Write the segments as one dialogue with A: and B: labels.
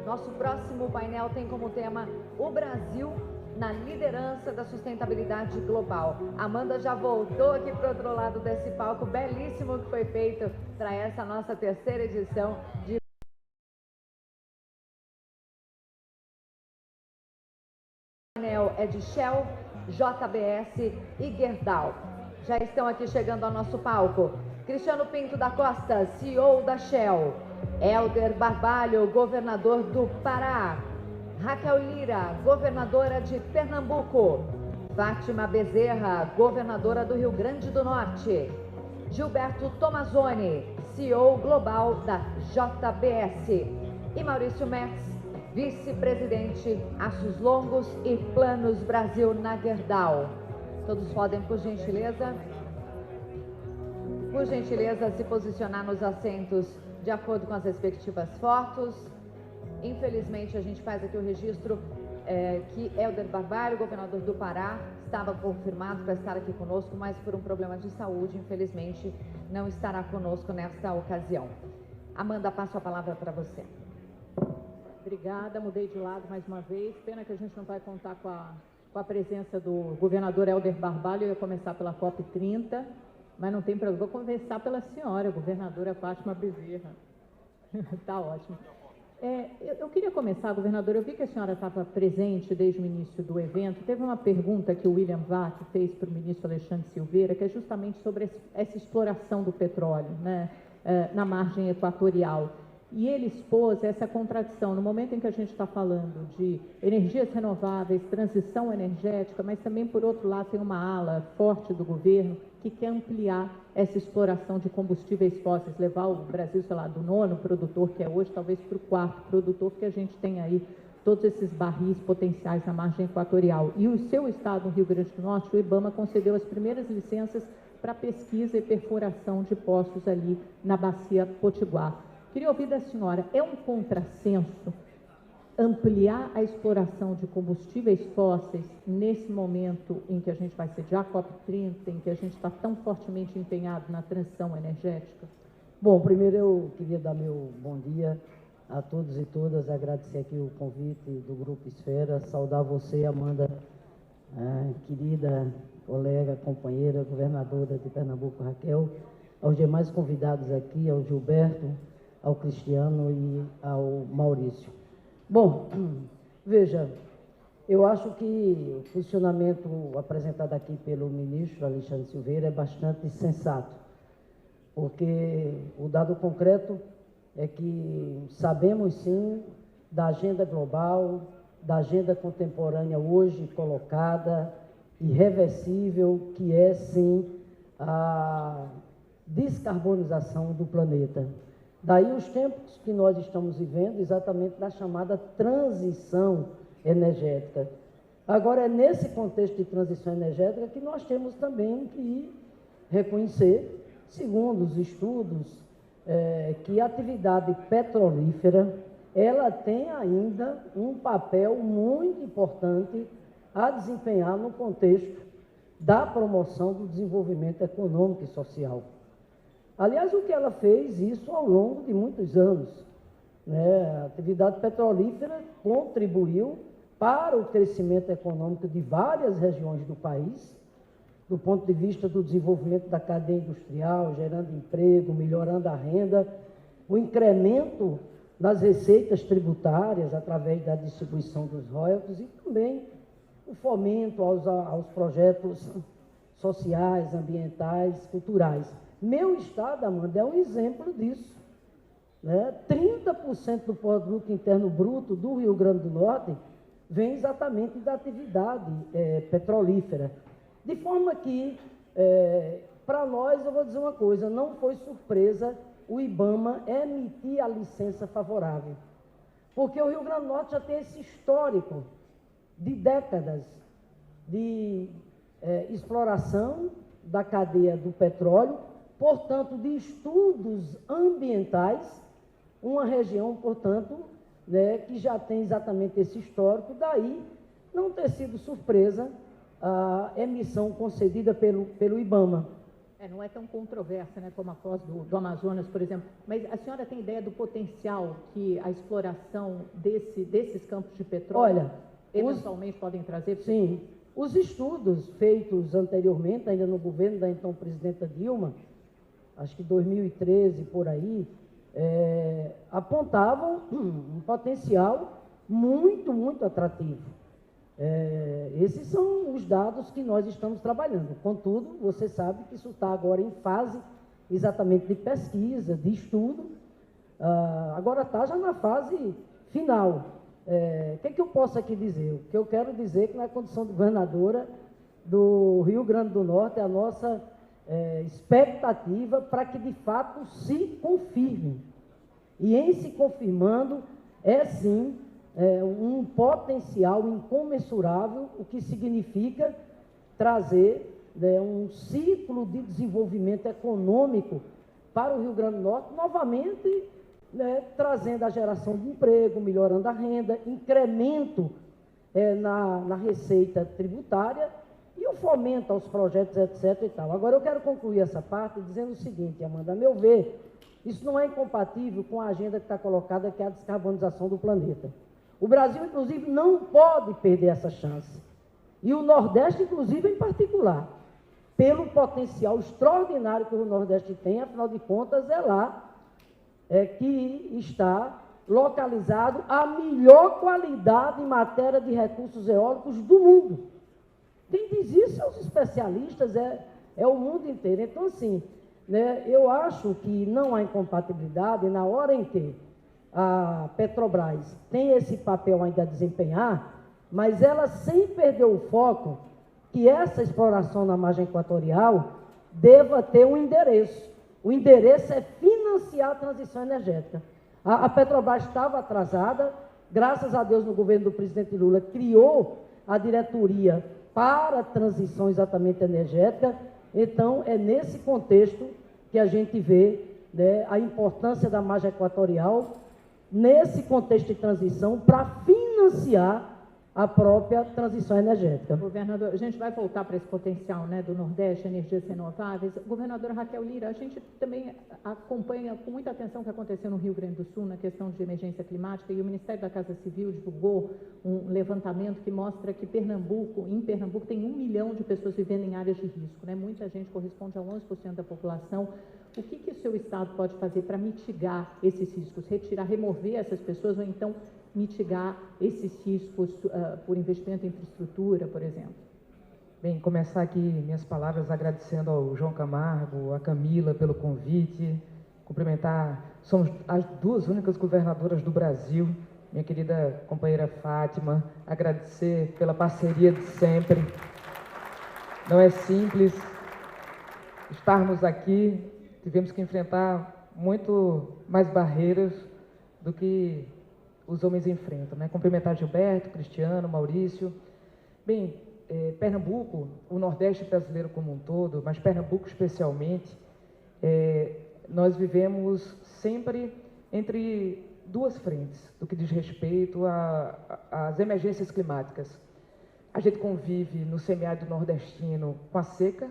A: Nosso próximo painel tem como tema o Brasil na liderança da sustentabilidade global. Amanda já voltou aqui para o outro lado desse palco belíssimo que foi feito para essa nossa terceira edição de... O painel é de Shell, JBS e Gerdau. Já estão aqui chegando ao nosso palco Cristiano Pinto da Costa, CEO da Shell, Helder Barbalho, governador do Pará, Raquel Lira, governadora de Pernambuco, Fátima Bezerra, governadora do Rio Grande do Norte, Gilberto Tomazoni, CEO global da JBS, e Maurício Metz, vice-presidente Aços Longos e Planos Brasil na Gerdau. Todos podem, por gentileza, se posicionar nos assentos de acordo com as respectivas fotos. Infelizmente, a gente faz aqui o registro que Helder Barbalho, governador do Pará, estava confirmado para estar aqui conosco, mas por um problema de saúde, infelizmente, não estará conosco nesta ocasião. Amanda, passo a palavra para você.
B: Obrigada, mudei de lado mais uma vez. Pena que a gente não vai contar com a presença do governador Helder Barbalho. Eu ia começar pela COP30, mas não tem problema. Vou conversar pela senhora, governadora Fátima Bezerra. Tá ótimo. Eu queria começar, governadora, eu vi que a senhora estava presente desde o início do evento. Teve uma pergunta que o William Vac fez para o ministro Alexandre Silveira, que é justamente sobre essa exploração do petróleo, né, na margem equatorial. E ele expôs essa contradição no momento em que a gente está falando de energias renováveis, transição energética, mas também, por outro lado, tem uma ala forte do governo que quer ampliar essa exploração de combustíveis fósseis, levar o Brasil, sei lá, do 9º produtor que é hoje, talvez para o 4º produtor, porque a gente tem aí todos esses barris potenciais na margem equatorial. E o seu estado, no Rio Grande do Norte, o IBAMA concedeu as primeiras licenças para pesquisa e perfuração de poços ali na bacia Potiguar. Queria ouvir da senhora, é um contrassenso ampliar a exploração de combustíveis fósseis nesse momento em que a gente vai sediar a COP30, em que a gente está tão fortemente empenhado na transição energética?
C: Bom, primeiro eu queria dar meu bom dia a todos e todas, agradecer aqui o convite do Grupo Esfera, saudar você, Amanda, querida colega, companheira, governadora de Pernambuco, Raquel, aos demais convidados aqui, ao Gilberto, ao Cristiano e ao Maurício. Bom, veja, eu acho que o funcionamento apresentado aqui pelo ministro Alexandre Silveira é bastante sensato, porque o dado concreto é que sabemos sim da agenda global, da agenda contemporânea hoje colocada, irreversível, que é sim a descarbonização do planeta. Daí os tempos que nós estamos vivendo, exatamente da chamada transição energética. Agora, é nesse contexto de transição energética que nós temos também que reconhecer, segundo os estudos, que a atividade petrolífera, ela tem ainda um papel muito importante a desempenhar no contexto da promoção do desenvolvimento econômico e social. Aliás, o que ela fez isso ao longo de muitos anos, né? A atividade petrolífera contribuiu para o crescimento econômico de várias regiões do país, do ponto de vista do desenvolvimento da cadeia industrial, gerando emprego, melhorando a renda, o incremento das receitas tributárias através da distribuição dos royalties e também o fomento aos projetos sociais, ambientais, culturais. Meu estado, Amanda, é um exemplo disso, né? 30% do produto interno bruto do Rio Grande do Norte vem exatamente da atividade petrolífera. De forma que, para nós, eu vou dizer uma coisa, não foi surpresa o IBAMA emitir a licença favorável, porque o Rio Grande do Norte já tem esse histórico de décadas de exploração da cadeia do petróleo, portanto, de estudos ambientais, uma região, portanto, né, que já tem exatamente esse histórico, daí não ter sido surpresa a emissão concedida pelo IBAMA.
B: Não é tão controversa, né, como a foz do Amazonas, por exemplo, mas a senhora tem ideia do potencial que a exploração desses campos de petróleo
C: Olha,
B: eventualmente podem trazer?
C: Sim, os estudos feitos anteriormente, ainda no governo da então presidenta Dilma, acho que 2013 por aí, apontavam um potencial muito, muito atrativo. Esses são os dados que nós estamos trabalhando. Contudo, você sabe que isso está agora em fase exatamente de pesquisa, de estudo. Agora está já na fase final. O que eu posso aqui dizer? O que eu quero dizer é que na condição de governadora do Rio Grande do Norte, a nossa expectativa para que de fato se confirme. E em se confirmando, sim um potencial incomensurável, o que significa trazer um ciclo de desenvolvimento econômico para o Rio Grande do Norte, novamente trazendo a geração de emprego, melhorando a renda, incremento na receita tributária e o fomento aos projetos, etc. e tal. Agora, eu quero concluir essa parte dizendo o seguinte, Amanda, a meu ver, isso não é incompatível com a agenda que está colocada, que é a descarbonização do planeta. O Brasil, inclusive, não pode perder essa chance. E o Nordeste, inclusive, em particular, pelo potencial extraordinário que o Nordeste tem, afinal de contas, é lá que está localizado a melhor qualidade em matéria de recursos eólicos do mundo. Quem diz isso são os especialistas, é o mundo inteiro. Então, assim, eu acho que não há incompatibilidade na hora em que a Petrobras tem esse papel ainda a desempenhar, mas ela sem perder o foco que essa exploração na margem equatorial deva ter um endereço. O endereço é financiar a transição energética. A Petrobras estava atrasada, graças a Deus no governo do presidente Lula criou a diretoria para a transição exatamente energética. Então, é nesse contexto que a gente vê a importância da margem equatorial, nesse contexto de transição, para financiar a própria transição energética.
B: Governador, a gente vai voltar para esse potencial do Nordeste, energias renováveis. Governadora Raquel Lira, a gente também acompanha com muita atenção o que aconteceu no Rio Grande do Sul na questão de emergência climática, e o Ministério da Casa Civil divulgou um levantamento que mostra que em Pernambuco tem 1 milhão de pessoas vivendo em áreas de risco, Muita gente, corresponde a 11% da população. O que o seu Estado pode fazer para mitigar esses riscos, remover essas pessoas, ou então mitigar esses riscos por investimento em infraestrutura, por exemplo?
D: Bem, começar aqui minhas palavras agradecendo ao João Camargo, a Camila pelo convite, cumprimentar, somos as 2 únicas governadoras do Brasil, minha querida companheira Fátima, agradecer pela parceria de sempre. Não é simples estarmos aqui, tivemos que enfrentar muito mais barreiras do que os homens enfrentam, Cumprimentar Gilberto, Cristiano, Maurício. Bem, Pernambuco, o Nordeste brasileiro como um todo, mas Pernambuco especialmente, nós vivemos sempre entre 2 frentes, do que diz respeito às emergências climáticas. A gente convive no semiárido nordestino com a seca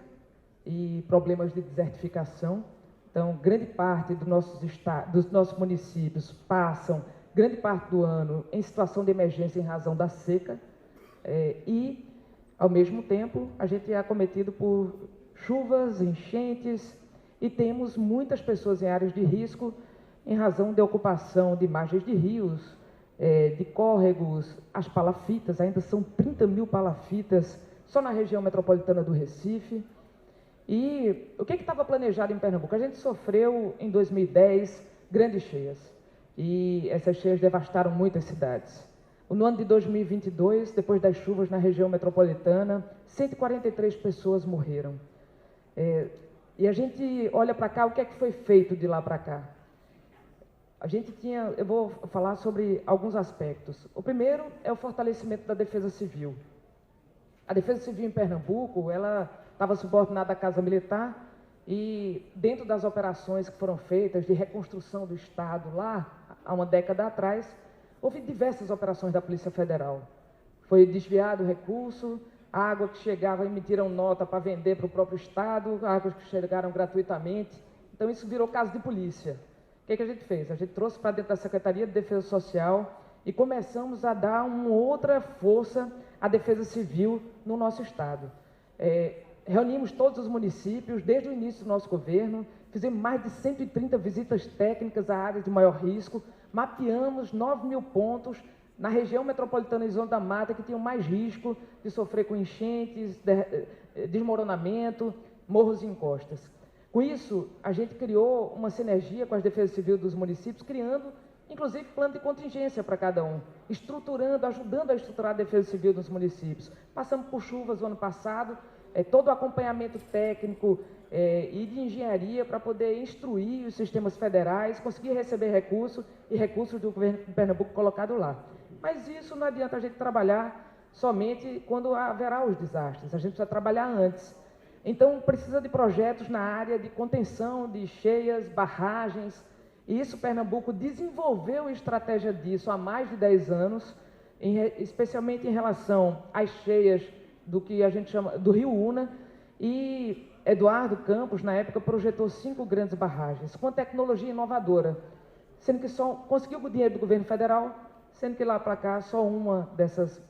D: e problemas de desertificação. Então, grande parte dos nossos municípios passam grande parte do ano em situação de emergência em razão da seca e, ao mesmo tempo, a gente é acometido por chuvas, enchentes e temos muitas pessoas em áreas de risco em razão de ocupação de margens de rios, de córregos. As palafitas, ainda são 30 mil palafitas só na região metropolitana do Recife. E o que estava planejado em Pernambuco? A gente sofreu, em 2010, grandes cheias. E essas cheias devastaram muitas cidades. No ano de 2022, depois das chuvas na região metropolitana, 143 pessoas morreram. E a gente olha para cá, o que é que foi feito de lá para cá? Eu vou falar sobre alguns aspectos. O primeiro é o fortalecimento da Defesa Civil. A Defesa Civil em Pernambuco, ela estava subordinada à Casa Militar, e dentro das operações que foram feitas de reconstrução do Estado lá, há uma década atrás, houve diversas operações da Polícia Federal. Foi desviado o recurso, a água que chegava, emitiram nota para vender para o próprio Estado, águas que chegaram gratuitamente. Então, isso virou caso de polícia. O que a gente fez? A gente trouxe para dentro da Secretaria de Defesa Social e começamos a dar uma outra força à Defesa Civil no nosso Estado. Reunimos todos os municípios desde o início do nosso governo, fizemos mais de 130 visitas técnicas a áreas de maior risco, mapeamos 9.000 pontos na região metropolitana de Zona da Mata que tinham mais risco de sofrer com enchentes, desmoronamento, morros e encostas. Com isso, a gente criou uma sinergia com as defesas civis dos municípios, criando, inclusive, plano de contingência para cada um, estruturando, ajudando a estruturar a defesa civil dos municípios. Passamos por chuvas no ano passado, todo o acompanhamento técnico e de engenharia para poder instruir os sistemas federais, conseguir receber recursos e recursos do governo de Pernambuco colocado lá. Mas isso não adianta a gente trabalhar somente quando haverá os desastres, a gente precisa trabalhar antes. Então, precisa de projetos na área de contenção de cheias, barragens, e isso Pernambuco desenvolveu estratégia disso há mais de 10 anos, especialmente em relação às cheias do que a gente chama do Rio Una, e Eduardo Campos, na época, projetou 5 grandes barragens, com tecnologia inovadora, sendo que só conseguiu o dinheiro do governo federal, sendo que lá para cá só uma dessas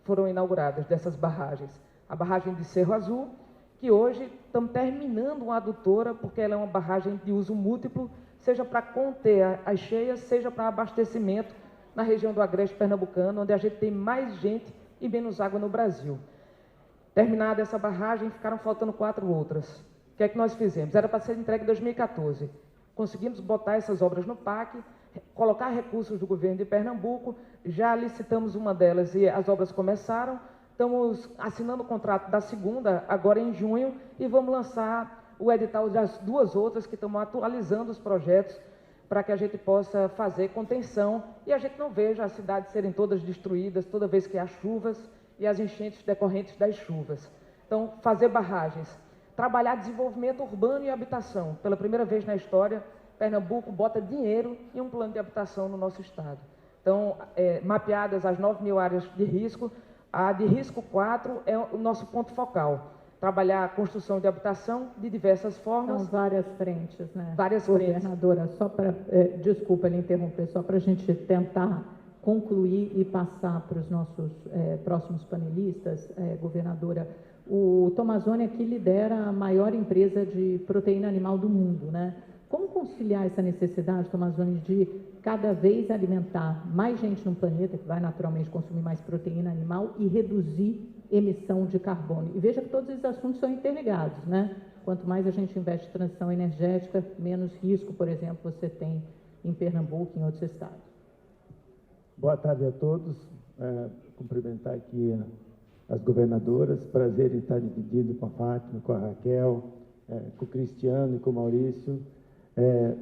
D: foram inauguradas, dessas barragens. A barragem de Cerro Azul, que hoje estamos terminando uma adutora, porque ela é uma barragem de uso múltiplo, seja para conter as cheias, seja para abastecimento na região do Agreste Pernambucano, onde a gente tem mais gente e menos água no Brasil. Terminada essa barragem, ficaram faltando 4 outras. O que é que nós fizemos? Era para ser entregue em 2014. Conseguimos botar essas obras no PAC, colocar recursos do governo de Pernambuco, já licitamos uma delas e as obras começaram. Estamos assinando o contrato da segunda, agora em junho, e vamos lançar o edital das 2 outras, que estamos atualizando os projetos para que a gente possa fazer contenção e a gente não veja as cidades serem todas destruídas toda vez que há chuvas e as enchentes decorrentes das chuvas. Então, fazer barragens, trabalhar desenvolvimento urbano e habitação. Pela primeira vez na história, Pernambuco bota dinheiro em um plano de habitação no nosso estado. Então, mapeadas as 9.000 áreas de risco, a de risco 4 é o nosso ponto focal. Trabalhar a construção de habitação de diversas formas.
B: São várias frentes, né?
D: Várias frentes.
B: Governadora, só para, desculpa lhe interromper, só para a gente tentar concluir e passar para os nossos próximos panelistas, governadora, o Tomazoni aqui lidera a maior empresa de proteína animal do mundo, né? Como conciliar essa necessidade, Tomazoni, de cada vez alimentar mais gente no planeta, que vai naturalmente consumir mais proteína animal, e reduzir emissão de carbono? E veja que todos esses assuntos são interligados, né? Quanto mais a gente investe em transição energética, menos risco, por exemplo, você tem em Pernambuco e em outros estados.
E: Boa tarde a todos. Cumprimentar aqui as governadoras. Prazer em estar dividido com a Fátima, com a Raquel, com o Cristiano e com o Maurício.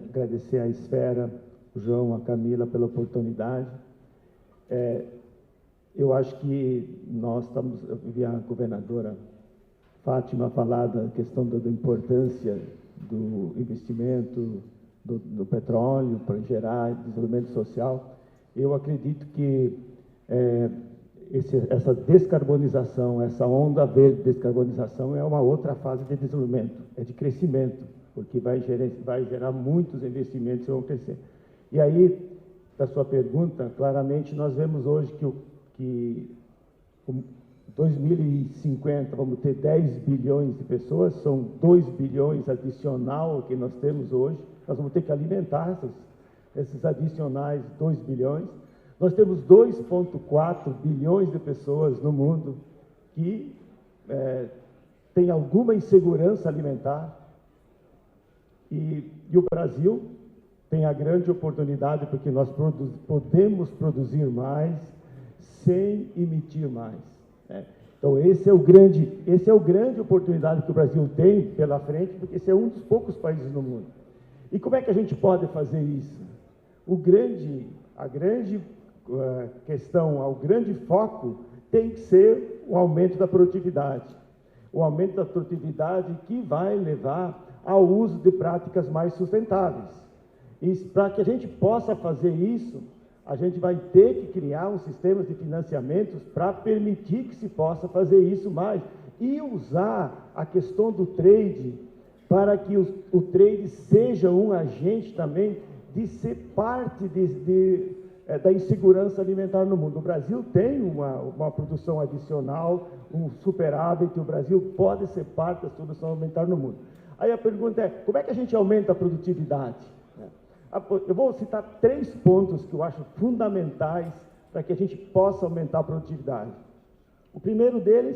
E: Agradecer à Esfera, o João, a Camila pela oportunidade. Eu acho que nós estamos, eu vi a governadora Fátima falar da questão da importância do investimento do petróleo para gerar desenvolvimento social. Eu acredito que essa descarbonização, essa onda verde de descarbonização é uma outra fase de desenvolvimento, é de crescimento, porque vai gerar muitos investimentos que vão crescer. E aí, da sua pergunta, claramente nós vemos hoje que 2050 vamos ter 10 bilhões de pessoas, são 2 bilhões adicional que nós temos hoje, nós vamos ter que alimentar esses adicionais 2 bilhões. Nós temos 2,4 bilhões de pessoas no mundo que têm alguma insegurança alimentar, e o Brasil tem a grande oportunidade, porque nós podemos produzir mais sem emitir mais. Então, esse é o grande oportunidade que o Brasil tem pela frente, porque esse é um dos poucos países no mundo. E como é que a gente pode fazer isso? A grande questão, o grande foco tem que ser o aumento da produtividade. O aumento da produtividade que vai levar ao uso de práticas mais sustentáveis. E para que a gente possa fazer isso, a gente vai ter que criar um sistema de financiamentos para permitir que se possa fazer isso mais e usar a questão do trade para que o trade seja um agente também de ser parte da insegurança alimentar no mundo. O Brasil tem uma produção adicional, um superávit, o Brasil pode ser parte da solução alimentar no mundo. Aí a pergunta é, como é que a gente aumenta a produtividade? Eu vou citar 3 pontos que eu acho fundamentais para que a gente possa aumentar a produtividade. O primeiro deles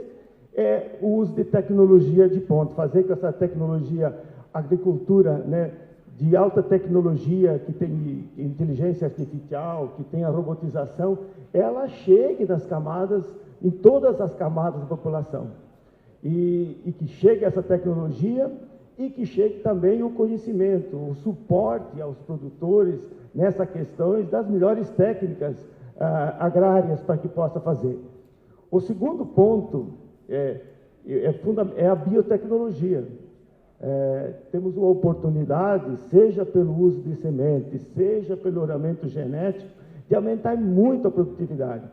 E: é o uso de tecnologia de ponta, fazer com essa tecnologia, agricultura, né, de alta tecnologia, que tem inteligência artificial, que tem a robotização, ela chegue nas camadas, em todas as camadas da população. E que chegue essa tecnologia e que chegue também o conhecimento, o suporte aos produtores nessas questões das melhores técnicas agrárias para que possa fazer. O segundo ponto é a biotecnologia. Temos uma oportunidade, seja pelo uso de sementes, seja pelo melhoramento genético, de aumentar muito a produtividade.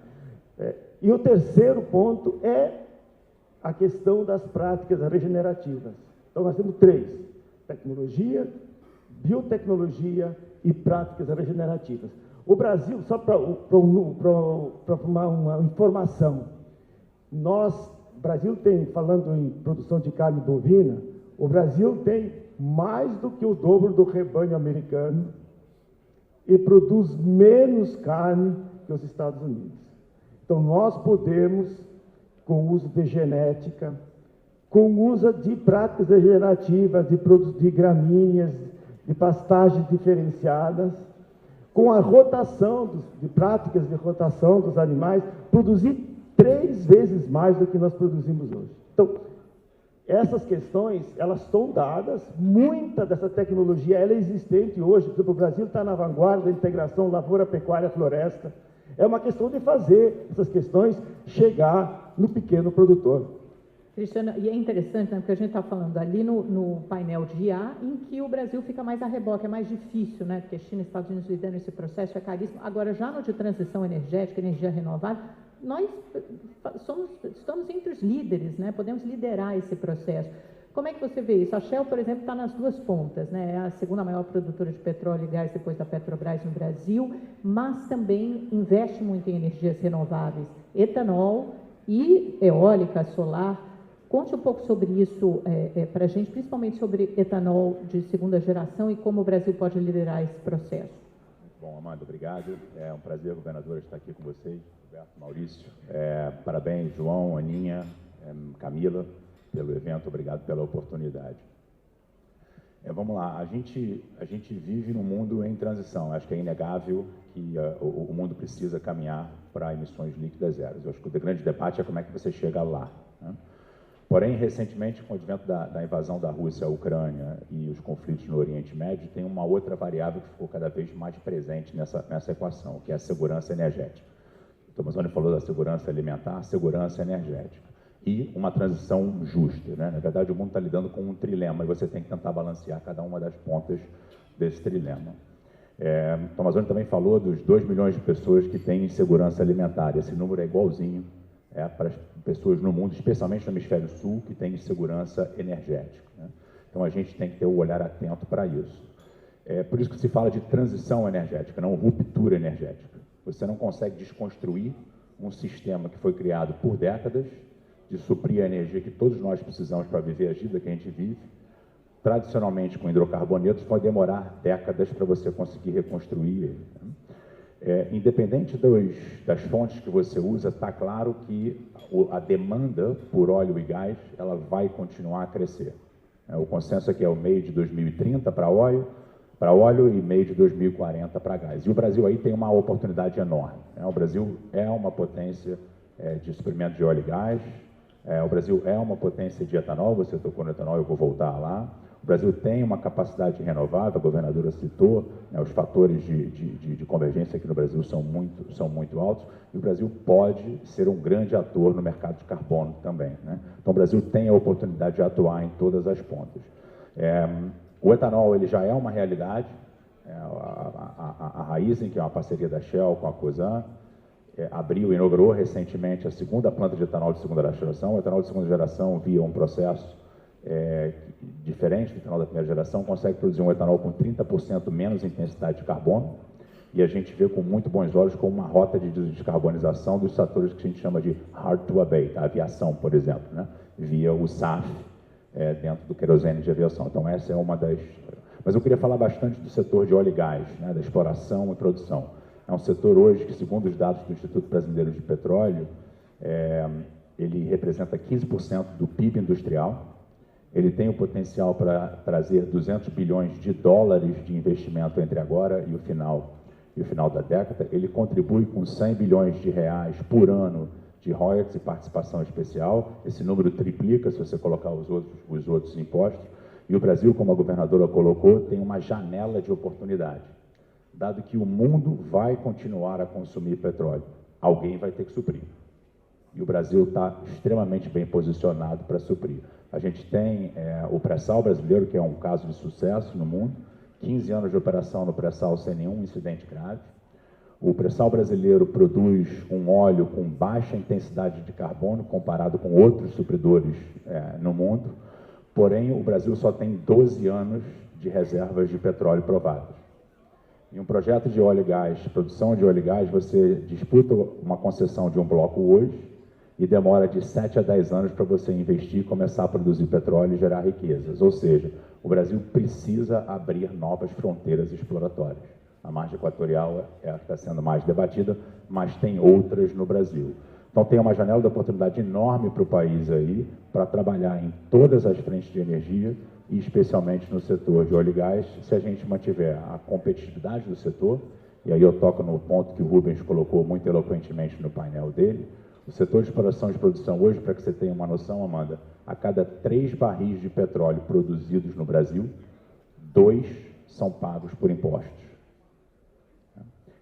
E: E o terceiro ponto é a questão das práticas regenerativas. Então, nós temos 3, tecnologia, biotecnologia e práticas regenerativas. O Brasil, só para uma informação, o Brasil tem, falando em produção de carne bovina, o Brasil tem mais do que o dobro do rebanho americano e produz menos carne que os Estados Unidos. Então, nós podemos, com o uso de genética, com o uso de práticas regenerativas, de gramíneas, de pastagens diferenciadas, com a rotação, de práticas de rotação dos animais, produzir 3 vezes mais do que nós produzimos hoje. Então, essas questões, elas estão dadas, muita dessa tecnologia ela é existente hoje. Por exemplo, o Brasil está na vanguarda da integração lavoura, pecuária, floresta. É uma questão de fazer essas questões chegar no pequeno produtor.
B: Cristiana, e é interessante, né, porque a gente está falando ali no painel de IA, em que o Brasil fica mais a reboque, é mais difícil, né, porque China e Estados Unidos lidando esse processo, é caríssimo. Agora, já no de transição energética, energia renovável, nós estamos entre os líderes, né, podemos liderar esse processo. Como é que você vê isso? A Shell, por exemplo, está nas 2 pontas, né, é a segunda maior produtora de petróleo e gás depois da Petrobras no Brasil, mas também investe muito em energias renováveis, etanol e eólica, solar. Conte um pouco sobre isso para a gente, principalmente sobre etanol de segunda geração e como o Brasil pode liderar esse processo.
F: Bom, Amanda, obrigado. É um prazer, governadora, estar aqui com vocês. Roberto, Maurício. Parabéns, João, Aninha, Camila, pelo evento. Obrigado pela oportunidade. Vamos lá. A gente vive num mundo em transição. Acho que é inegável que o mundo precisa caminhar para emissões líquidas zeros. Eu acho que o grande debate é como é que você chega lá, né? Porém, recentemente, com o advento da invasão da Rússia à Ucrânia e os conflitos no Oriente Médio, tem uma outra variável que ficou cada vez mais presente nessa equação, que é a segurança energética. O Tomazoni falou da segurança alimentar, segurança energética e uma transição justa, né? Na verdade, o mundo está lidando com um trilema e você tem que tentar balancear cada uma das pontas desse trilema. O Tomazoni também falou dos 2 milhões de pessoas que têm insegurança alimentar. Esse número é igualzinho para as pessoas no mundo, especialmente no hemisfério sul, que tem insegurança energética, né? Então, a gente tem que ter o olhar atento para isso. Por isso que se fala de transição energética, não ruptura energética. Você não consegue desconstruir um sistema que foi criado por décadas, de suprir a energia que todos nós precisamos para viver a vida que a gente vive. Tradicionalmente, com hidrocarbonetos, pode demorar décadas para você conseguir reconstruir ele, né? Independente das fontes que você usa, está claro que a demanda por óleo e gás ela vai continuar a crescer. O consenso é que é o meio de 2030 para óleo e meio de 2040 para gás. E o Brasil aí tem uma oportunidade enorme, né? O Brasil é uma potência de suprimento de óleo e gás, o Brasil é uma potência de etanol, você tocou no etanol, eu vou voltar lá. O Brasil tem uma capacidade renovável, a governadora citou, né, os fatores de convergência aqui no Brasil são muito altos, e o Brasil pode ser um grande ator no mercado de carbono também, né? Então, o Brasil tem a oportunidade de atuar em todas as pontas. O etanol ele já é uma realidade, A Raízen, que é uma parceria da Shell com a Cosan, inaugurou recentemente a segunda planta de etanol de segunda geração. O etanol de segunda geração, via um processo diferente do etanol da primeira geração, consegue produzir um etanol com 30% menos intensidade de carbono, e a gente vê com muito bons olhos como uma rota de descarbonização dos setores que a gente chama de hard to abate, a aviação, por exemplo, né? Via o SAF dentro do querosene de aviação. Então, essa é uma das... Mas eu queria falar bastante do setor de óleo e gás, né? Da exploração e produção. É um setor hoje que, segundo os dados do Instituto Brasileiro de Petróleo, ele representa 15% do PIB industrial. Ele tem o potencial para trazer 200 bilhões de dólares de investimento entre agora e o final da década. Ele contribui com 100 bilhões de reais por ano de royalties e participação especial. Esse número triplica se você colocar os outros impostos. E o Brasil, como a governadora colocou, tem uma janela de oportunidade. Dado que o mundo vai continuar a consumir petróleo, alguém vai ter que suprir. E o Brasil está extremamente bem posicionado para suprir. A gente tem o pré-sal brasileiro, que é um caso de sucesso no mundo, 15 anos de operação no pré-sal sem nenhum incidente grave. O pré-sal brasileiro produz um óleo com baixa intensidade de carbono comparado com outros supridores no mundo, porém o Brasil só tem 12 anos de reservas de petróleo provadas. Em um projeto de óleo e gás, produção de óleo e gás, você disputa uma concessão de um bloco hoje e demora de 7 a 10 anos para você investir, começar a produzir petróleo e gerar riquezas. Ou seja, o Brasil precisa abrir novas fronteiras exploratórias. A margem equatorial é a que está sendo mais debatida, mas tem outras no Brasil. Então tem uma janela de oportunidade enorme para o país aí, para trabalhar em todas as frentes de energia, e especialmente no setor de óleo e gás, se a gente mantiver a competitividade do setor, e aí eu toco no ponto que o Rubens colocou muito eloquentemente no painel dele. O setor de exploração e de produção hoje, para que você tenha uma noção, Amanda, a cada 3 barris de petróleo produzidos no Brasil, 2 são pagos por impostos.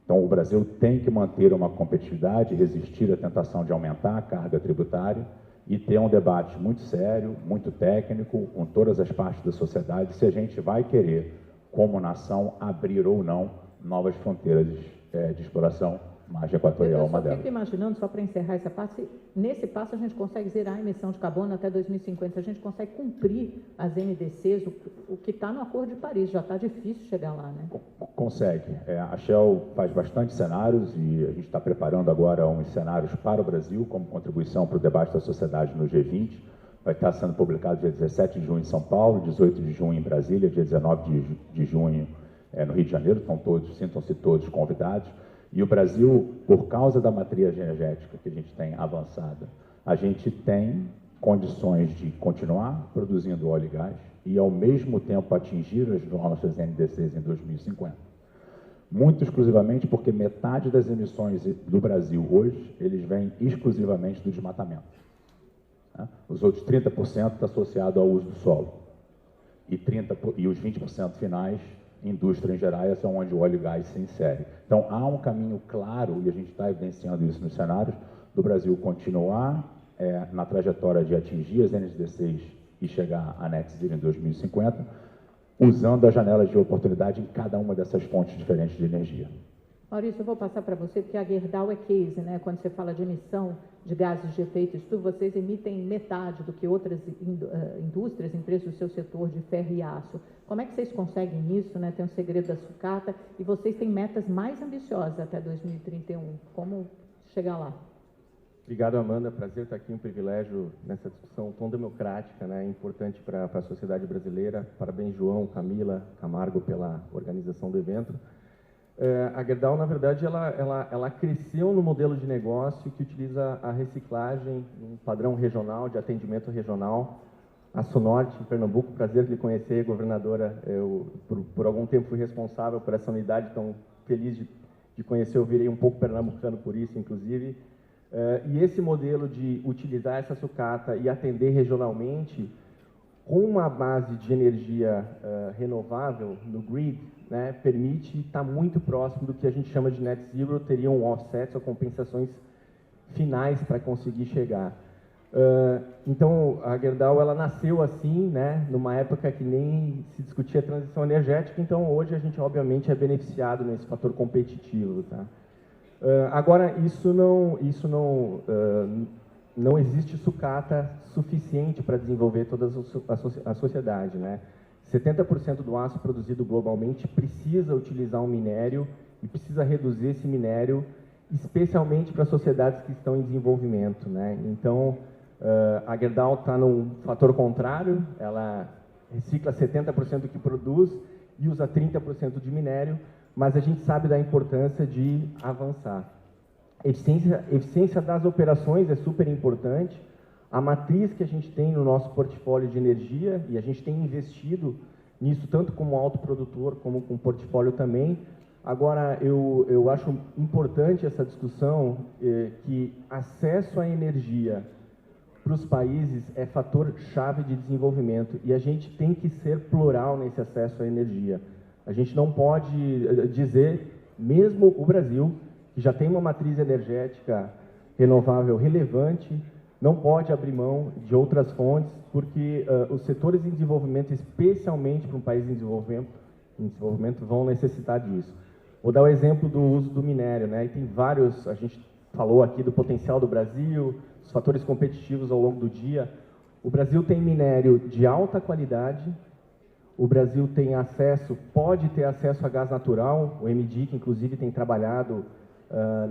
F: Então, o Brasil tem que manter uma competitividade, resistir à tentação de aumentar a carga tributária e ter um debate muito sério, muito técnico, com todas as partes da sociedade, se a gente vai querer, como nação, abrir ou não novas fronteiras de exploração. Margem equatorial é uma delas.
B: Eu fico imaginando, só para encerrar essa parte, nesse passo a gente consegue zerar a emissão de carbono até 2050, a gente consegue cumprir as NDCs, o que está no Acordo de Paris, já está difícil chegar lá, né?
F: Consegue. A Shell faz bastante cenários e a gente está preparando agora uns cenários para o Brasil, como contribuição para o debate da sociedade no G20. Vai estar sendo publicado dia 17 de junho em São Paulo, 18 de junho em Brasília, dia 19 de junho no Rio de Janeiro, sintam-se todos convidados. E o Brasil, por causa da matriz energética que a gente tem avançada, a gente tem condições de continuar produzindo óleo e gás e, ao mesmo tempo, atingir as nossas NDCs em 2050. Muito exclusivamente porque metade das emissões do Brasil hoje, eles vêm exclusivamente do desmatamento. Os outros 30% está associado ao uso do solo. E os 20% finais, indústria em geral, é onde o óleo e gás se insere. Então, há um caminho claro, e a gente está evidenciando isso nos cenários, do Brasil continuar na trajetória de atingir as NDCs e chegar a Net Zero em 2050, usando as janelas de oportunidade em cada uma dessas fontes diferentes de energia.
B: Maurício, eu vou passar para você, porque a Gerdau é case, né? Quando você fala de emissão de gases de efeito estufa, vocês emitem metade do que outras indústrias, empresas do seu setor de ferro e aço. Como é que vocês conseguem isso, né? Tem um segredo da sucata e vocês têm metas mais ambiciosas até 2031. Como chegar lá?
G: Obrigado, Amanda. Prazer estar aqui, um privilégio nessa discussão tão democrática, né? Importante para a sociedade brasileira. Parabéns, João, Camila, Camargo, pela organização do evento. A Gerdau, na verdade, ela cresceu no modelo de negócio que utiliza a reciclagem, um padrão regional, de atendimento regional. Aço Norte, em Pernambuco, prazer de lhe conhecer, governadora. Eu, por algum tempo, fui responsável por essa unidade, então feliz de conhecer, eu virei um pouco pernambucano por isso, inclusive. E esse modelo de utilizar essa sucata e atender regionalmente, com uma base de energia renovável no grid, né, permite estar muito próximo do que a gente chama de net zero, teriam offsets ou compensações finais para conseguir chegar. Então, a Gerdau, ela nasceu assim, né, numa época que nem se discutia transição energética, então hoje a gente, obviamente, é beneficiado nesse fator competitivo, tá? Agora, não existe sucata suficiente para desenvolver toda a sociedade, né? 70% do aço produzido globalmente precisa utilizar um minério e precisa reduzir esse minério, especialmente para sociedades que estão em desenvolvimento, né? Então, a Gerdau está num fator contrário, ela recicla 70% do que produz e usa 30% de minério, mas a gente sabe da importância de avançar. Eficiência das operações é super importante. A matriz que a gente tem no nosso portfólio de energia, e a gente tem investido nisso tanto como autoprodutor como com portfólio também. Agora, eu acho importante essa discussão, que acesso à energia para os países é fator chave de desenvolvimento e a gente tem que ser plural nesse acesso à energia. A gente não pode dizer, mesmo o Brasil, que já tem uma matriz energética renovável relevante, não pode abrir mão de outras fontes, porque os setores em desenvolvimento, especialmente para um país em desenvolvimento, vão necessitar disso. Vou dar o exemplo do uso do minério, né? E tem vários, a gente falou aqui do potencial do Brasil, os fatores competitivos ao longo do dia. O Brasil tem minério de alta qualidade, o Brasil tem acesso, pode ter acesso a gás natural, o MDIC, inclusive, tem trabalhado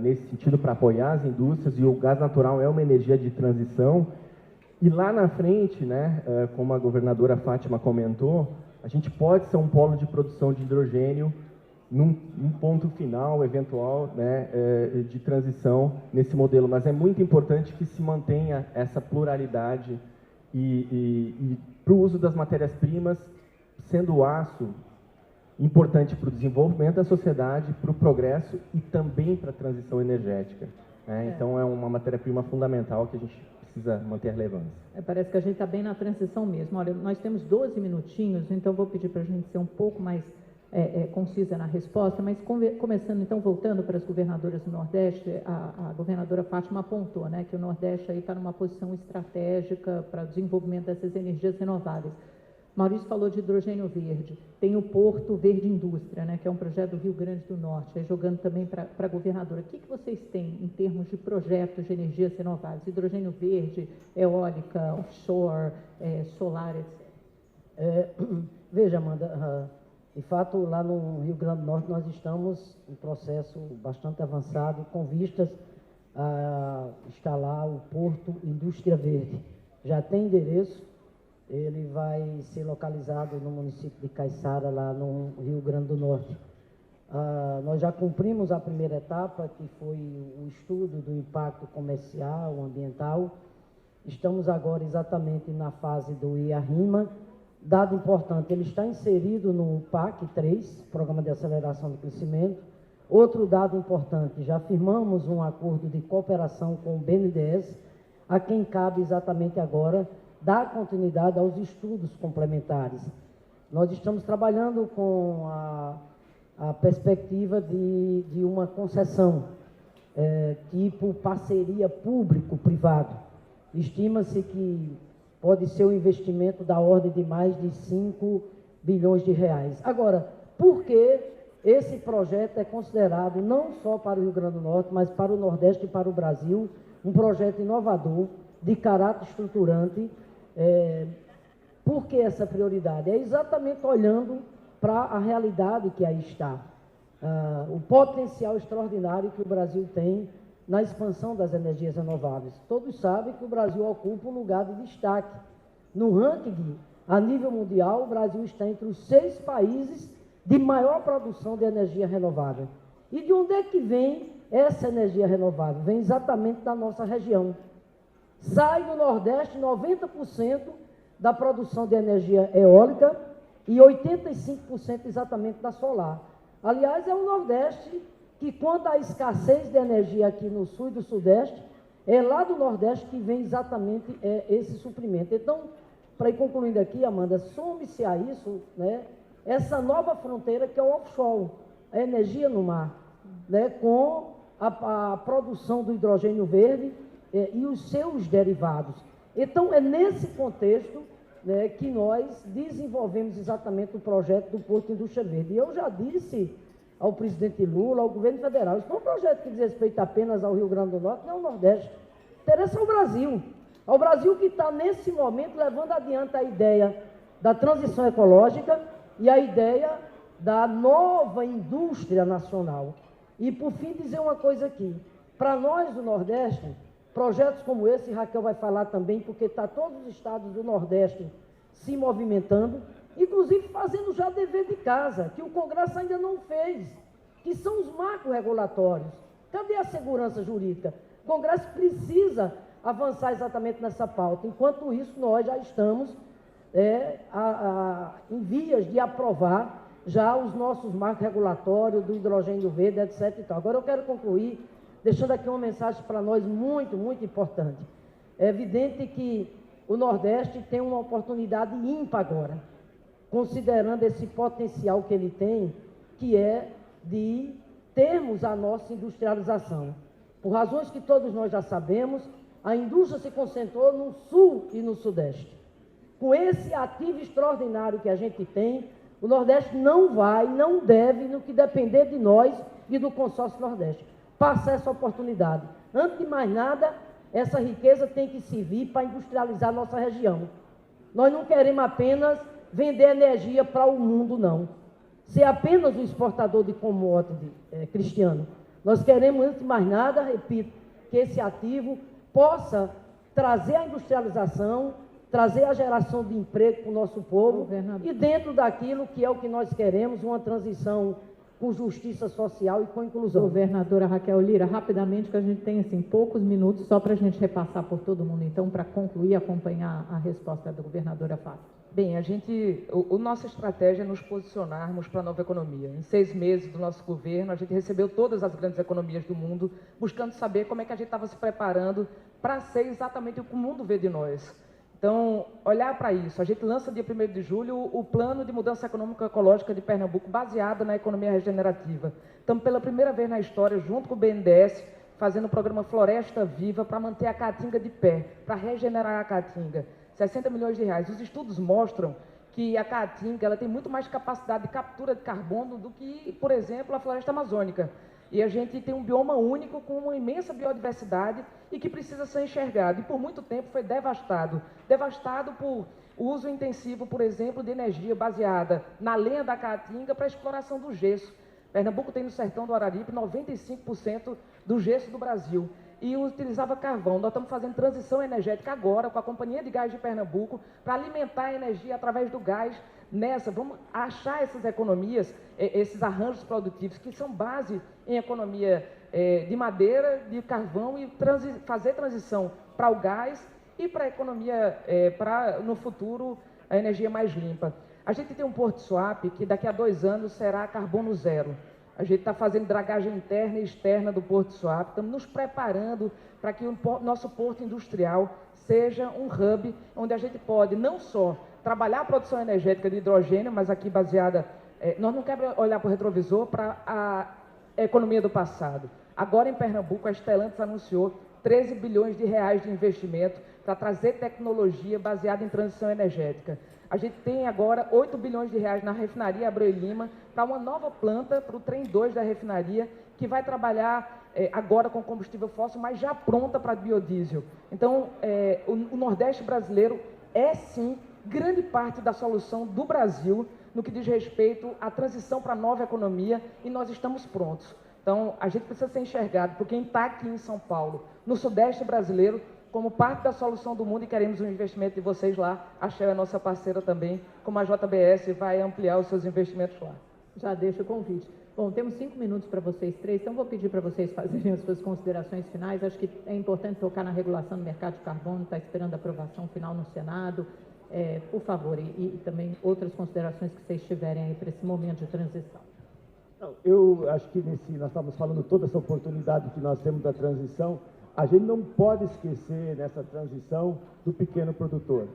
G: nesse sentido para apoiar as indústrias, e o gás natural é uma energia de transição. E lá na frente, né, como a governadora Fátima comentou, a gente pode ser um polo de produção de hidrogênio num ponto final, eventual, né, de transição nesse modelo. Mas é muito importante que se mantenha essa pluralidade e para o uso das matérias-primas, sendo o aço importante para o desenvolvimento da sociedade, para o progresso e também para a transição energética, né? Então, é uma matéria-prima fundamental que a gente precisa manter a relevância.
B: Parece que a gente está bem na transição mesmo. Olha, nós temos 12 minutinhos, então vou pedir para a gente ser um pouco mais concisa na resposta, mas começando, então, voltando para as governadoras do Nordeste, a governadora Fátima apontou, né, que o Nordeste está numa posição estratégica para o desenvolvimento dessas energias renováveis. Maurício falou de hidrogênio verde, tem o Porto Verde Indústria, né, que é um projeto do Rio Grande do Norte, aí jogando também para a governadora. O que vocês têm em termos de projetos de energias renováveis? Hidrogênio verde, eólica, offshore, solar, etc.
C: Veja, Amanda, de fato, lá no Rio Grande do Norte, nós estamos em processo bastante avançado com vistas a instalar o Porto Indústria Verde. Já tem endereço, ele vai ser localizado no município de Caiçara, lá no Rio Grande do Norte. Nós já cumprimos a primeira etapa, que foi o estudo do impacto comercial, ambiental. Estamos agora exatamente na fase do IARIMA. Dado importante, ele está inserido no PAC 3, Programa de Aceleração do Crescimento. Outro dado importante, já firmamos um acordo de cooperação com o BNDES, a quem cabe exatamente agora dar continuidade aos estudos complementares. Nós estamos trabalhando com a perspectiva de uma concessão, tipo parceria público-privado. Estima-se que pode ser um investimento da ordem de mais de 5 bilhões de reais. Agora, por que esse projeto é considerado, não só para o Rio Grande do Norte, mas para o Nordeste e para o Brasil, um projeto inovador, de caráter estruturante? Por que essa prioridade? É exatamente olhando para a realidade que aí está. O potencial extraordinário que o Brasil tem na expansão das energias renováveis. Todos sabem que o Brasil ocupa um lugar de destaque. No ranking, a nível mundial, o Brasil está entre os 6 países de maior produção de energia renovável. E de onde é que vem essa energia renovável? Vem exatamente da nossa região. Sai do Nordeste 90% da produção de energia eólica e 85% exatamente da solar. Aliás, é o Nordeste que, quando há escassez de energia aqui no Sul e do Sudeste, é lá do Nordeste que vem exatamente esse suprimento. Então, para ir concluindo aqui, Amanda, some-se a isso, né, essa nova fronteira que é o offshore, a energia no mar, né, com a produção do hidrogênio verde e os seus derivados. Então, é nesse contexto, né, que nós desenvolvemos exatamente o projeto do Porto Indústria Verde. E eu já disse ao presidente Lula, ao governo federal, isso não é um projeto que diz respeito apenas ao Rio Grande do Norte, nem ao Nordeste. Interessa ao Brasil que está, nesse momento, levando adiante a ideia da transição ecológica e a ideia da nova indústria nacional. E, por fim, dizer uma coisa aqui. Para nós do Nordeste, projetos como esse, Raquel vai falar também, porque está todos os estados do Nordeste se movimentando, inclusive fazendo já dever de casa, que o Congresso ainda não fez, que são os marcos regulatórios. Cadê a segurança jurídica? O Congresso precisa avançar exatamente nessa pauta. Enquanto isso, nós já estamos em vias de aprovar já os nossos marcos regulatórios do hidrogênio verde, etc. e tal. Agora eu quero concluir deixando aqui uma mensagem para nós muito, muito importante. É evidente que o Nordeste tem uma oportunidade ímpar agora, considerando esse potencial que ele tem, que é de termos a nossa industrialização. Por razões que todos nós já sabemos, a indústria se concentrou no Sul e no Sudeste. Com esse ativo extraordinário que a gente tem, o Nordeste não vai, não deve, no que depender de nós e do consórcio Nordeste, passar essa oportunidade. Antes de mais nada, essa riqueza tem que servir para industrializar a nossa região. Nós não queremos apenas vender energia para o mundo, não. Ser apenas um exportador de commodity, Cristiano. Nós queremos, antes de mais nada, repito, que esse ativo possa trazer a industrialização, trazer a geração de emprego para o nosso povo, e dentro daquilo que é o que nós queremos, uma transição com justiça social e com inclusão.
B: Governadora Raquel Lira, rapidamente, que a gente tem assim, poucos minutos só para a gente repassar por todo mundo, então, para concluir, acompanhar a resposta da governadora Fábio.
D: Bem, nossa estratégia é nos posicionarmos para a nova economia. Em 6 meses do nosso governo, a gente recebeu todas as grandes economias do mundo, buscando saber como é que a gente estava se preparando para ser exatamente o que o mundo vê de nós. Então, olhar para isso. A gente lança dia 1º de julho o Plano de Mudança Econômica e Ecológica de Pernambuco, baseado na economia regenerativa. Estamos, pela primeira vez na história, junto com o BNDES, fazendo o programa Floresta Viva para manter a Caatinga de pé, para regenerar a Caatinga. 60 milhões de reais. Os estudos mostram que a Caatinga ela tem muito mais capacidade de captura de carbono do que, por exemplo, a floresta amazônica. E a gente tem um bioma único com uma imensa biodiversidade e que precisa ser enxergado. E por muito tempo foi devastado. Devastado por uso intensivo, por exemplo, de energia baseada na lenha da Caatinga para a exploração do gesso. Pernambuco tem no sertão do Araripe 95% do gesso do Brasil. E utilizava carvão. Nós estamos fazendo transição energética agora com a Companhia de Gás de Pernambuco para alimentar a energia através do gás. Vamos achar essas economias, esses arranjos produtivos que são base em economia de madeira, de carvão e fazer transição para o gás e para a economia, no futuro, a energia mais limpa. A gente tem um Porto Suape que daqui a 2 anos será carbono zero. A gente está fazendo dragagem interna e externa do Porto Suape, estamos nos preparando para que o nosso porto industrial seja um hub onde a gente pode não só trabalhar a produção energética de hidrogênio, mas aqui baseada... nós não queremos olhar para o retrovisor para a economia do passado. Agora, em Pernambuco, a Stellantis anunciou 13 bilhões de reais de investimento para trazer tecnologia baseada em transição energética. A gente tem agora 8 bilhões de reais na refinaria Abreu e Lima para uma nova planta, para o trem 2 da refinaria, que vai trabalhar agora com combustível fóssil, mas já pronta para biodiesel. Então, o Nordeste brasileiro é, sim, grande parte da solução do Brasil no que diz respeito à transição para a nova economia, e nós estamos prontos. Então, a gente precisa ser enxergado por quem está aqui em São Paulo, no Sudeste brasileiro, como parte da solução do mundo, e queremos um investimento de vocês lá. A Shell é nossa parceira também, como a JBS vai ampliar os seus investimentos lá.
B: Já deixo o convite. Bom, temos 5 minutos para vocês três, então vou pedir para vocês fazerem as suas considerações finais. Acho que é importante tocar na regulação do mercado de carbono, está esperando a aprovação final no Senado. Por favor, e também outras considerações que vocês tiverem aí para esse momento de transição.
E: Eu acho que nós estamos falando toda essa oportunidade que nós temos da transição. A gente não pode esquecer nessa transição do pequeno produtor.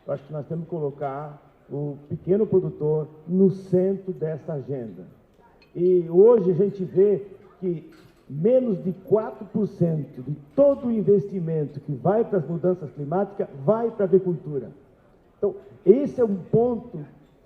E: Eu acho que nós temos que colocar o pequeno produtor no centro dessa agenda. E hoje a gente vê que menos de 4% de todo o investimento que vai para as mudanças climáticas vai para a agricultura. Então, esse é um ponto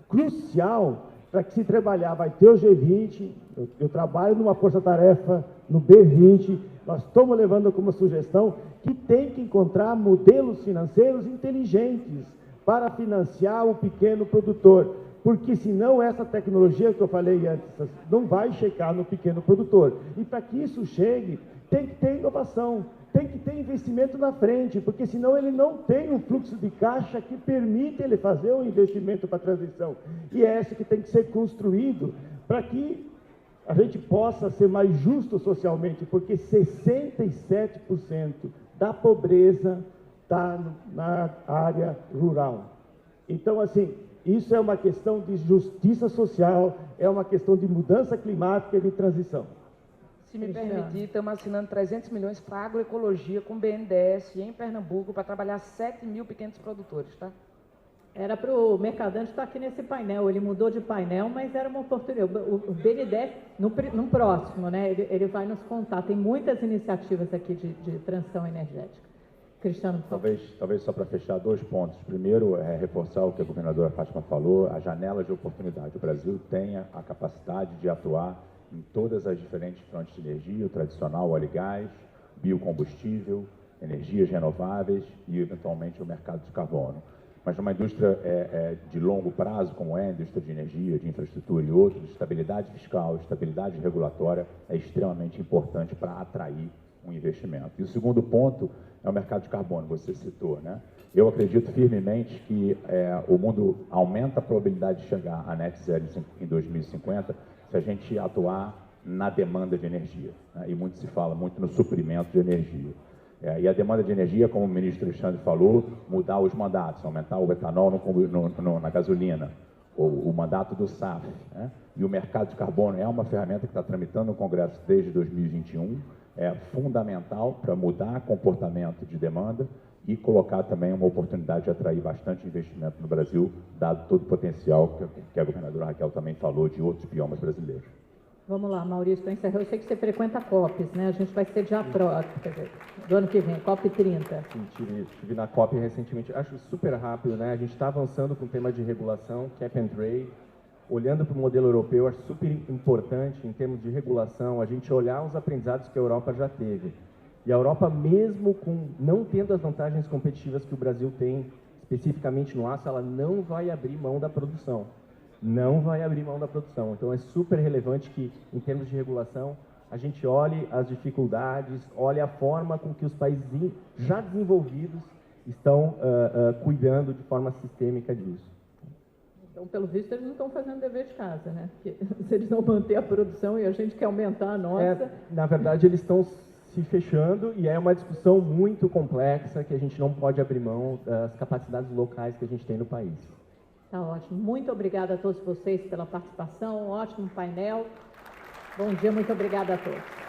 E: crucial para que se trabalhar. Vai ter o G20, eu trabalho numa força-tarefa no B20, nós estamos levando como sugestão que tem que encontrar modelos financeiros inteligentes para financiar o pequeno produtor, porque senão essa tecnologia que eu falei antes não vai chegar no pequeno produtor. E para que isso chegue, tem que ter inovação, tem que ter investimento na frente, porque senão ele não tem um fluxo de caixa que permite ele fazer o investimento para a transição. E é esse que tem que ser construído para que a gente possa ser mais justo socialmente, porque 67% da pobreza está na área rural. Então, assim, isso é uma questão de justiça social, é uma questão de mudança climática e de transição.
D: Se me permitir, estamos assinando 300 milhões para agroecologia com BNDES em Pernambuco para trabalhar 7 mil pequenos produtores, tá?
B: Era para o Mercadante estar aqui nesse painel, ele mudou de painel, mas era uma oportunidade. O BNDES, no próximo, né, ele vai nos contar, tem muitas iniciativas aqui de transição energética. Cristiano, por favor.
F: Talvez só para fechar 2 pontos. Primeiro, é reforçar o que a governadora Fátima falou, a janela de oportunidade. O Brasil tem a capacidade de atuar em todas as diferentes frontes de energia, o tradicional óleo e gás, biocombustível, energias renováveis e, eventualmente, o mercado de carbono. Mas numa indústria de longo prazo, como é a indústria de energia, de infraestrutura e outros, estabilidade fiscal, estabilidade regulatória é extremamente importante para atrair um investimento. E o segundo ponto é o mercado de carbono, você citou, né? Eu acredito firmemente que o mundo aumenta a probabilidade de chegar a net zero em 2050 se a gente atuar na demanda de energia, né? E muito se fala muito no suprimento de energia. E a demanda de energia, como o ministro Alexandre falou, mudar os mandatos, aumentar o etanol na gasolina, ou o mandato do SAF, né? E o mercado de carbono é uma ferramenta que está tramitando no Congresso desde 2021, é fundamental para mudar comportamento de demanda e colocar também uma oportunidade de atrair bastante investimento no Brasil, dado todo o potencial que a governadora Raquel também falou de outros biomas brasileiros.
B: Vamos lá, Maurício, para encerrar, eu sei que você frequenta a COPs, né? A gente vai sediar do ano que vem, COP 30.
G: Sim, estive na COP recentemente. Acho super rápido, né? A gente está avançando com o tema de regulação, cap and trade, olhando para o modelo europeu. Acho super importante, em termos de regulação, a gente olhar os aprendizados que a Europa já teve. E a Europa, mesmo não tendo as vantagens competitivas que o Brasil tem, especificamente no aço, ela não vai abrir mão da produção. Não vai abrir mão da produção. Então, é super relevante que, em termos de regulação, a gente olhe as dificuldades, olhe a forma com que os países já desenvolvidos estão cuidando de forma sistêmica disso.
B: Então, pelo visto, eles não estão fazendo dever de casa, né? Porque se eles não manter a produção e a gente quer aumentar a nossa...
G: Na verdade, eles estão se fechando e é uma discussão muito complexa que a gente não pode abrir mão das capacidades locais que a gente tem no país.
B: Tá ótimo. Muito obrigada a todos vocês pela participação. Um ótimo painel. Bom dia, muito obrigada a todos.